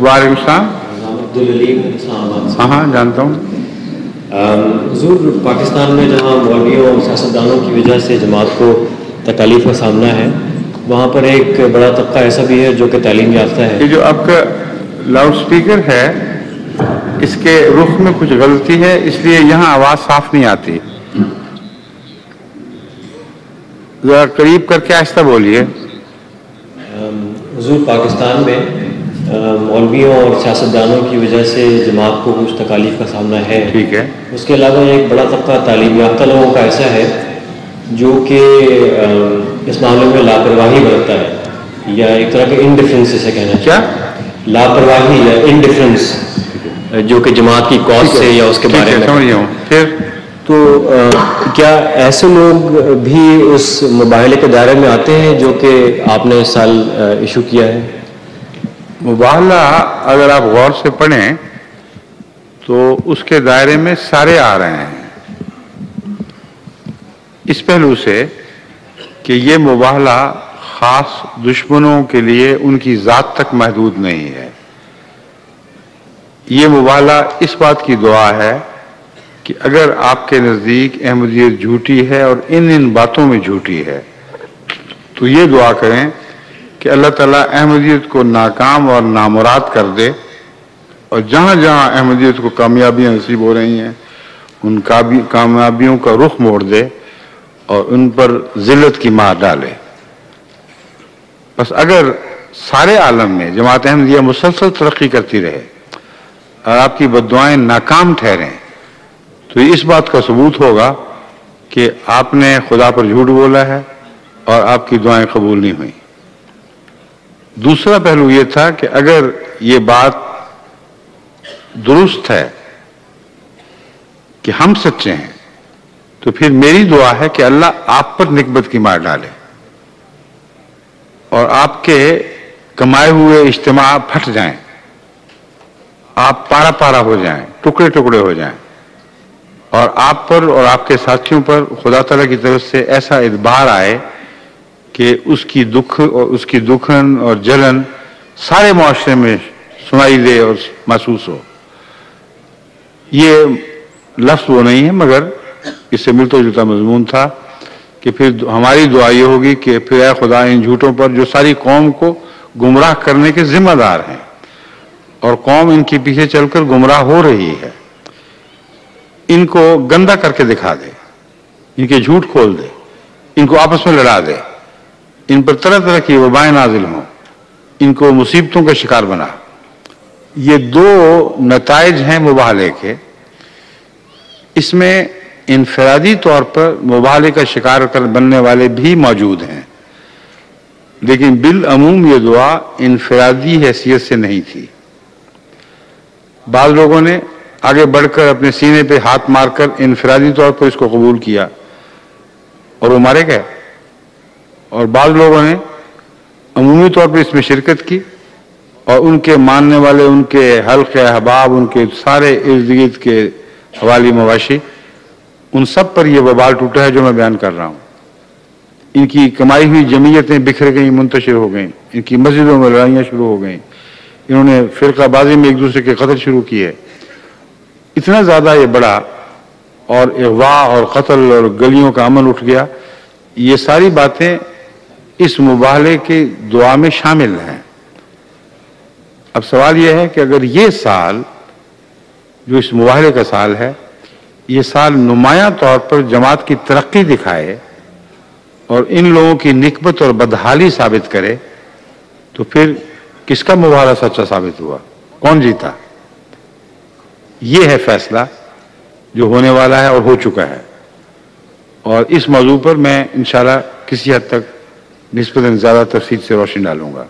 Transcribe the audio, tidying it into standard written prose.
وعلیکم السلام. عبدالعلیم اسلام آباد سے. ہاں جانتا ہوں. حضور پاکستان میں جہاں مولویوں اور سیاستدانوں کی وجہ سے جماعت کو تکالیف کا سامنا ہے، وہاں پر ایک بڑا طبقہ ایسا بھی ہے جو کہ تعلیم یافتہ ہے. یہ جو آپ کا لاؤڈ سپیکر ہے اس کے رخ میں کچھ غلطی ہے، اس لیے یہاں آواز صاف نہیں آتی. ذرا قریب کر کے آہستہ بولیے. حضور پاکستان میں مولویوں اور سیاستدانوں کی وجہ سے جماعت کو کچھ تکالیف کا سامنا ہے. ٹھیک ہے. اس کے علاوہ ایک بڑا طبقہ تعلیم یافتہ لوگوں کا ایسا ہے جو کہ اس معاملے میں لاپرواہی برتتا ہے، یا ایک طرح کے انڈیفرنس سے کہنا کیا لاپرواہی یا انڈیفرنس جو کہ جماعت کی کاز سے یا اس کے بارے میں. سمجھ ہوں. پھر تو کیا ایسے لوگ بھی اس مباحلے کے دائرے میں آتے ہیں جو کہ آپ نے اس سال ایشو کیا ہے؟ مباحلہ اگر آپ غور سے پڑھیں تو اس کے دائرے میں سارے آ رہے ہیں، اس پہلو سے کہ یہ مباحلہ خاص دشمنوں کے لیے ان کی ذات تک محدود نہیں ہے. یہ مباحلہ اس بات کی دعا ہے کہ اگر آپ کے نزدیک احمدیت جھوٹی ہے اور ان باتوں میں جھوٹی ہے تو یہ دعا کریں کہ اللہ تعالیٰ احمدیت کو ناکام اور نامراد کر دے، اور جہاں جہاں احمدیت کو کامیابیاں نصیب ہو رہی ہیں ان کامیابیوں کا رخ موڑ دے اور ان پر ذلت کی مار ڈالے. بس اگر سارے عالم میں جماعت احمدیہ مسلسل ترقی کرتی رہے اور آپ کی بددعائیں ناکام ٹھہریں تو یہ اس بات کا ثبوت ہوگا کہ آپ نے خدا پر جھوٹ بولا ہے اور آپ کی دعائیں قبول نہیں ہوئیں. دوسرا پہلو یہ تھا کہ اگر یہ بات درست ہے کہ ہم سچے ہیں تو پھر میری دعا ہے کہ اللہ آپ پر نکبت کی مار ڈالے اور آپ کے کمائے ہوئے اجتماع پھٹ جائیں، آپ پارا پارا ہو جائیں، ٹکڑے ٹکڑے ہو جائیں، اور آپ پر اور آپ کے ساتھیوں پر خدا تعالیٰ کی طرف سے ایسا ادبار آئے کہ اس کی دکھن اور جلن سارے معاشرے میں سنائی دے اور محسوس ہو. یہ لفظ وہ نہیں ہے مگر اس سے ملتا جلتا مضمون تھا کہ پھر ہماری دعا یہ ہوگی کہ پھر اے خدا ان جھوٹوں پر جو ساری قوم کو گمراہ کرنے کے ذمہ دار ہیں اور قوم ان کے پیچھے چل کر گمراہ ہو رہی ہے، ان کو گندا کر کے دکھا دے، ان کے جھوٹ کھول دے، ان کو آپس میں لڑا دے، ان پر طرح طرح کی وبائیں نازل ہوں، ان کو مصیبتوں کا شکار بنا. یہ دو نتائج ہیں مباحلے کے. اس میں انفرادی طور پر مباحلے کا شکار بننے والے بھی موجود ہیں، لیکن بالعموم یہ دعا انفرادی حیثیت سے نہیں تھی. بعض لوگوں نے آگے بڑھ کر اپنے سینے پہ ہاتھ مار کر انفرادی طور پر اس کو قبول کیا اور وہ مارے گئے، اور بعض لوگوں نے عمومی طور پر اس میں شرکت کی اور ان کے ماننے والے، ان کے حلقہ احباب، ان کے سارے ارد گرد کے حوالی مواشی، ان سب پر یہ وبال ٹوٹا ہے جو میں بیان کر رہا ہوں. ان کی کمائی ہوئی جمعیتیں بکھر گئیں، منتشر ہو گئیں، ان کی مسجدوں میں لڑائیاں شروع ہو گئیں، انہوں نے فرقہ بازی میں ایک دوسرے کے قتل شروع کیے. اتنا زیادہ یہ بڑا اور اغوا اور قتل اور گلیوں کا امن اٹھ گیا. یہ ساری باتیں اس مباحلے کی دعا میں شامل ہیں. اب سوال یہ ہے کہ اگر یہ سال جو اس مباحلے کا سال ہے، یہ سال نمایاں طور پر جماعت کی ترقی دکھائے اور ان لوگوں کی نکبت اور بدحالی ثابت کرے تو پھر کس کا مباحلہ سچا ثابت ہوا؟ کون جیتا؟ یہ ہے فیصلہ جو ہونے والا ہے اور ہو چکا ہے، اور اس موضوع پر میں انشاءاللہ کسی حد تک نسبتاً زیادہ تفصیل سے روشنی ڈالوں گا.